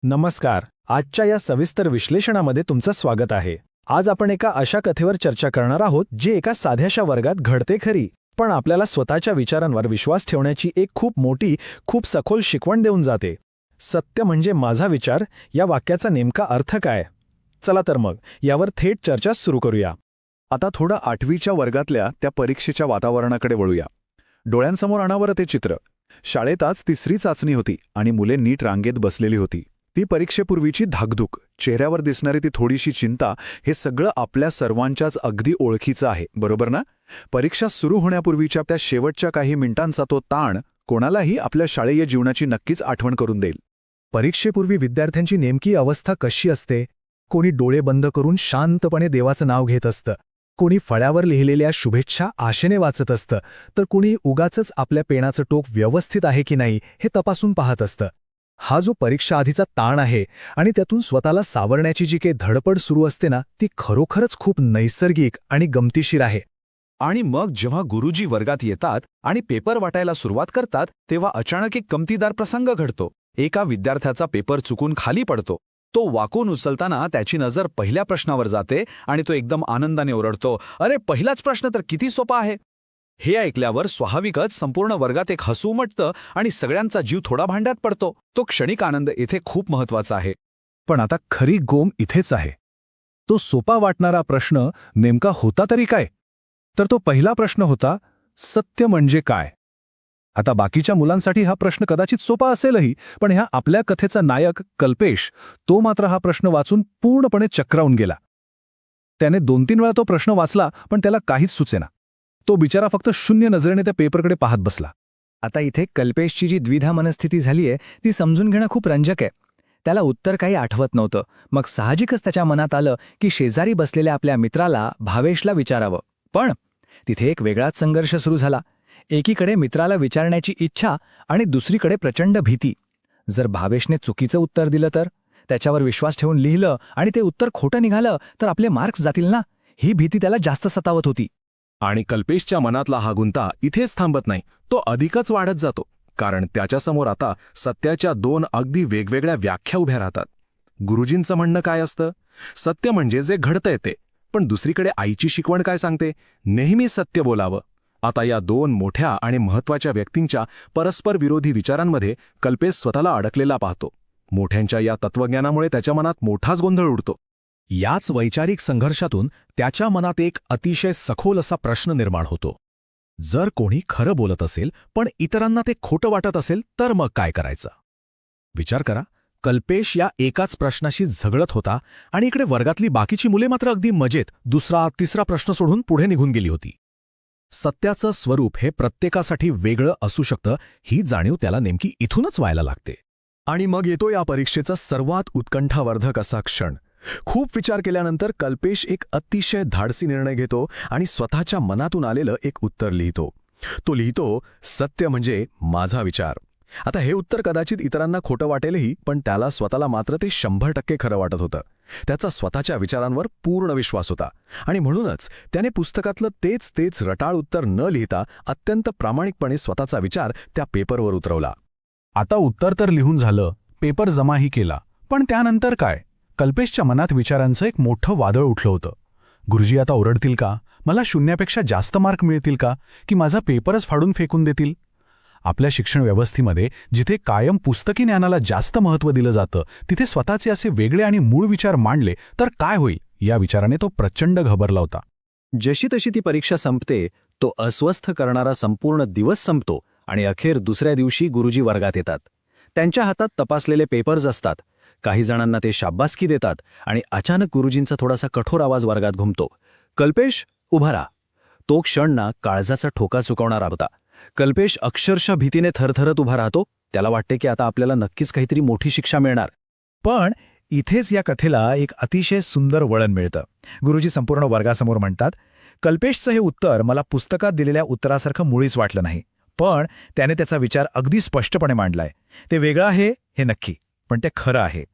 नमस्कार. आजच्या या सविस्तर विश्लेषणामध्ये तुमचं स्वागत आहे. आज आपण एका अशा कथेवर चर्चा करणार आहोत जी एका साध्याशा वर्गात घडते खरी, पण आपल्याला स्वतःच्या विचारांवर विश्वास ठेवण्याची एक खूप मोठी, खूप सखोल शिकवण देऊन जाते. सत्य म्हणजे माझा विचार या वाक्याचा नेमका अर्थ काय? चला तर मग यावर थेट चर्चा सुरू करूया. आता थोडं 8वीच्या वर्गातल्या त्या परीक्षेच्या वातावरणाकडे वळूया. डोळ्यांसमोर आणावं ते चित्र. शाळेत आज तिसरी चाचणी होती आणि मुले नीट रांगेत बसलेली होती. ती परीक्षेपूर्वीची धाकधूक, चेहऱ्यावर दिसणारी ती थोडीशी चिंता, हे सगळं आपल्या सर्वांच्याच अगदी ओळखीचं आहे, बरोबर ना? परीक्षा सुरू होण्यापूर्वीच्या त्या शेवटच्या काही मिनिटांचा तो ताण कोणालाही आपल्या शालेय जीवनाची नक्कीच आठवण करून देईल. परीक्षेपूर्वी विद्यार्थ्यांची नेमकी अवस्था कशी असते? कोणी डोळे बंद करून शांतपणे देवाचं नाव घेत असतं, कोणी फळ्यावर लिहिलेल्या शुभेच्छा आशेने वाचत असतं, तर कोणी उगाचच आपल्या पेनाचं टोक व्यवस्थित आहे की नाही हे तपासून पाहत असतं. हा जो परीक्षा आधीचा ताण आहे आणि त्यातून स्वतःला सावरण्याची जी काही धडपड सुरू असते ना, ती खरोखरच खूप नैसर्गिक आणि गमतीशीर आहे. आणि मग जेव्हा गुरुजी वर्गात येतात आणि पेपर वाटायला सुरुवात करतात, तेव्हा अचानक एक गमतीदार प्रसंग घडतो. एका विद्यार्थ्याचा पेपर चुकून खाली पडतो. तो वाकून उचलताना त्याची नजर पहिल्या प्रश्नावर जाते आणि तो एकदम आनंदाने ओरडतो, "अरे, पहिलाच प्रश्न तर किती सोपा आहे!" हे ऐकल्यावर स्वाभाविकच संपूर्ण वर्गात एक हसू उमटतं आणि सगळ्यांचा जीव थोडा भांड्यात पडतो. तो क्षणिक आनंद येथे खूप महत्वाचा आहे. पण आता खरी गोम इथेच आहे. तो सोपा वाटणारा प्रश्न नेमका होता तरी काय? तर तो पहिला प्रश्न होता, सत्य म्हणजे काय? आता बाकीच्या मुलांसाठी हा प्रश्न कदाचित सोपा असेलही, पण ह्या आपल्या कथेचा नायक कल्पेश, तो मात्र हा प्रश्न वाचून पूर्णपणे चक्रावून गेला. त्याने 2-3 वेळा तो प्रश्न वाचला, पण त्याला काहीच सुचेना. तो बिचारा फक्त शून्य नजरेने त्या पेपरकडे पाहत बसला. आता इथे कल्पेशची जी द्विधा मनस्थिती झालीय ती समजून घेणं खूप रंजक आहे. त्याला उत्तर काही आठवत नव्हतं. मग साहजिकच त्याच्या मनात आलं की शेजारी बसलेल्या आपल्या मित्राला भावेशला विचारावं. पण तिथे एक वेगळाच संघर्ष सुरू झाला. एकीकडे मित्राला विचारण्याची इच्छा आणि दुसरीकडे प्रचंड भीती. जर भावेशने चुकीचं उत्तर दिलं तर, त्याच्यावर विश्वास ठेवून लिहिलं आणि ते उत्तर खोटं निघालं तर आपले मार्क्स जातील ना, ही भीती त्याला जास्त सतावत होती. आणि कल्पेशच्या मनातला हा गुंता इथेच थांबत नाही, तो अधिकच वाढत जातो. कारण त्याच्यासमोर आता सत्याच्या 2 अगदी वेगवेगळ्या व्याख्या उभ्या राहतात. गुरुजींचं म्हणणं काय असतं? सत्य म्हणजे जे घडतंय ते. पण दुसरीकडे आईची शिकवण काय सांगते? नेहमी सत्य बोलावं. आता या 2 मोठ्या आणि महत्त्वाच्या व्यक्तींच्या परस्पर विरोधी विचारांमध्ये कल्पेश स्वतःला अडकलेला पाहतो. मोठ्यांच्या या तत्वज्ञानामुळे त्याच्या मनात मोठाच गोंधळ उडतो. याच वैचारिक संघर्षातून त्याच्या मनात एक अतिशय सखोल असा प्रश्न निर्माण होतो. जर कोणी खरं बोलत असेल पण इतरांना ते खोटं वाटत असेल तर मग काय करायचं? विचार करा, कल्पेश या एकाच प्रश्नाशी झगडत होता आणि इकडे वर्गातली बाकीची मुले मात्र अगदी मजेत 2रा-3रा प्रश्न सोडून पुढे निघून गेली होती. सत्याचं स्वरूप हे प्रत्येकासाठी वेगळं असू शकतं, ही जाणीव त्याला नेमकी इथूनच व्हायला लागते. आणि मग येतो या परीक्षेचा सर्वात उत्कंठावर्धक असा क्षण. खूप विचार केल्यानंतर कल्पेश एक अतिशय धाडसी निर्णय घेतो आणि स्वतःच्या मनातून आलेलं एक उत्तर लिहितो. तो लिहितो, सत्य म्हणजे माझा विचार. आता हे उत्तर कदाचित इतरांना खोटं वाटेलही, पण त्याला स्वतःला मात्र ते 100% खरं वाटत होतं. त्याचा स्वतःच्या विचारांवर पूर्ण विश्वास होता आणि म्हणूनच त्याने पुस्तकातलं तेच रटाळ उत्तर न लिहिता अत्यंत प्रामाणिकपणे स्वतःचा विचार त्या पेपरवर उतरवला. आता उत्तर तर लिहून झालं, पेपर जमाही केला, पण त्यानंतर काय? कल्पेशच्या मनात विचारांचं एक मोठं वादळ उठलं होतं. गुरुजी आता ओरडतील का? मला 0पेक्षा जास्त मार्क मिळतील का? की माझा पेपरच फाडून फेकून देतील? आपल्या शिक्षण व्यवस्थेमध्ये जिथे कायम पुस्तकी ज्ञानाला जास्त महत्त्व दिलं जातं, तिथे स्वतःचे असे वेगळे आणि मूळ विचार मांडले तर काय होईल, या विचाराने तो प्रचंड घबरला होता. जशी तशी ती परीक्षा संपते, तो अस्वस्थ करणारा संपूर्ण दिवस संपतो आणि अखेर दुसऱ्या दिवशी गुरुजी वर्गात येतात. त्यांच्या हातात तपासलेले पेपर्स असतात. काही जणांना ते शाब्बासकी देतात आणि अचानक गुरुजींचा थोडासा कठोर आवाज वर्गात घुमतो, "कल्पेश, उभा राहा." तो क्षण ना काळजाचा ठोका चुकवणारा होता. कल्पेश अक्षरशः भीतीने थरथरत उभा राहतो. त्याला वाटते की आता आपल्याला नक्कीच काहीतरी मोठी शिक्षा मिळणार. पण इथेच या कथेला एक अतिशय सुंदर वळण मिळतं. गुरुजी संपूर्ण वर्गासमोर म्हणतात, कल्पेशचं हे उत्तर मला पुस्तकात दिलेल्या उत्तरासारखं मुळीच वाटलं नाही, पण त्याने त्याचा विचार अगदी स्पष्टपणे मांडलाय. ते वेगळं आहे हे नक्की, पण ते खरं आहे.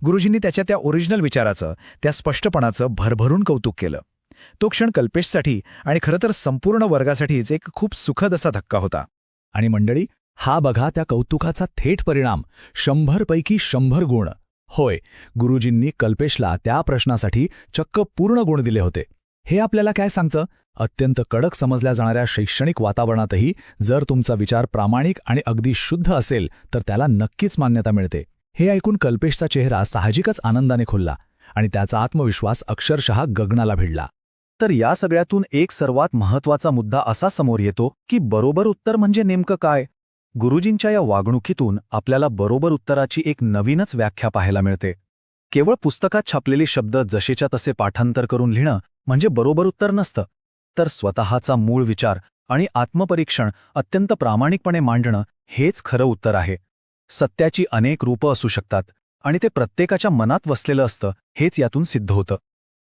गुरुजींनी त्याच्या त्या ओरिजिनल विचाराचं, त्या स्पष्टपणाचं भरभरून कौतुक केलं. तो क्षण कल्पेशसाठी आणि खरं तर संपूर्ण वर्गासाठीच एक खूप सुखद असा धक्का होता. आणि मंडळी, हा बघा त्या कौतुकाचा थेट परिणाम. 100 पैकी 100 गुण. होय, गुरुजींनी कल्पेशला त्या प्रश्नासाठी चक्क पूर्ण गुण दिले होते. हे आपल्याला काय सांगतं? अत्यंत कडक समजल्या जाणाऱ्या शैक्षणिक वातावरणातही जर तुमचा विचार प्रामाणिक आणि अगदी शुद्ध असेल तर त्याला नक्कीच मान्यता मिळते. हे ऐकून कल्पेशचा चेहरा साहजिकच आनंदाने खुलला आणि त्याचा आत्मविश्वास अक्षरशः गगनाला भिडला. तर या सगळ्यातून एक सर्वात महत्त्वाचा मुद्दा असा समोर येतो की बरोबर उत्तर म्हणजे नेमकं काय. गुरुजींच्या या वागणुकीतून आपल्याला बरोबर उत्तराची एक नवीनच व्याख्या पाहायला मिळते. केवळ पुस्तकात छापलेले शब्द जसेच्या तसे पाठांतर करून लिहिणं म्हणजे बरोबर उत्तर नसतं, तर स्वतःचा मूळ विचार आणि आत्मपरीक्षण अत्यंत प्रामाणिकपणे मांडणं हेच खरं उत्तर आहे. सत्याची अनेक रूपं असू शकतात आणि ते प्रत्येकाच्या मनात वसलेलं असतं हेच यातून सिद्ध होतं.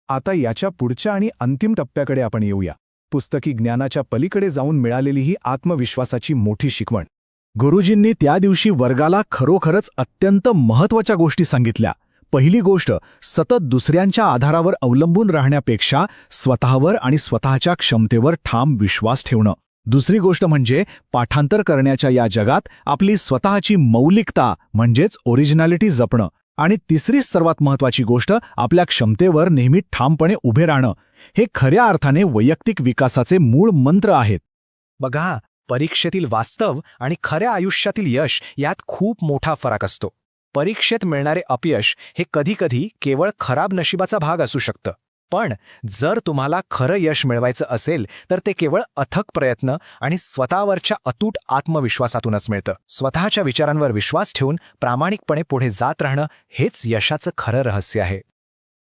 आता याच्या पुढच्या आणि अंतिम टप्प्याकडे आपण येऊया. पुस्तकी ज्ञानाच्या पलीकडे जाऊन मिळालेली ही आत्मविश्वासाची मोठी शिकवण. गुरुजींनी त्या दिवशी वर्गाला खरोखरच अत्यंत महत्त्वाच्या गोष्टी सांगितल्या. पहिली गोष्ट, सतत दुसऱ्यांच्या आधारावर अवलंबून राहण्यापेक्षा स्वतःवर आणि स्वतःच्या क्षमतेवर ठाम विश्वास ठेवणं. दुसरी गोष्ट म्हणजे पाठांतर करण्याच्या या जगात आपली स्वतःची मौलिकता म्हणजेच ओरिजिनॅलिटी जपणं. आणि तिसरी सर्वात महत्त्वाची गोष्ट, आपल्या क्षमतेवर नेहमी ठामपणे उभे राहणं. हे खऱ्या अर्थाने वैयक्तिक विकासाचे मूळ मंत्र आहेत. बघा, परीक्षेतील वास्तव आणि खऱ्या आयुष्यातील यश यात खूप मोठा फरक असतो. परीक्षेत मिळणारे अपयश हे कधीकधी केवळ खराब नशिबाचा भाग असू शकतं. पण जर तुम्हाला खरं यश मिळवायचं असेल तर ते केवळ अथक प्रयत्न आणि स्वतःवरच्या अतूट आत्मविश्वासातूनच मिळतं. स्वतःच्या विचारांवर विश्वास ठेवून प्रामाणिकपणे पुढे जात राहणं हेच यशाचं खरं रहस्य आहे.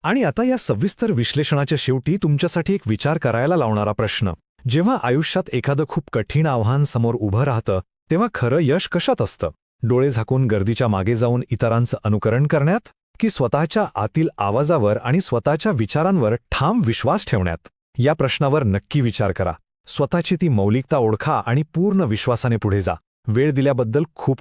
आणि आता या सविस्तर विश्लेषणाच्या शेवटी तुमच्यासाठी एक विचार करायला लावणारा प्रश्न. जेव्हा आयुष्यात एखादं खूप कठीण आव्हान समोर उभं राहतं तेव्हा खरं यश कशात असतं? डोळे झाकून गर्दीच्या मागे जाऊन इतरांचं अनुकरण करण्यात, की स्वतःच्या आतील आवाजावर आणि स्वतःच्या विचारांवर ठाम विश्वास ठेवण्यात? या प्रश्नावर नक्की विचार करा. स्वतःची ती मौलिकता ओळखा आणि पूर्ण विश्वासाने पुढे जा. वेळ दिल्याबद्दल खूप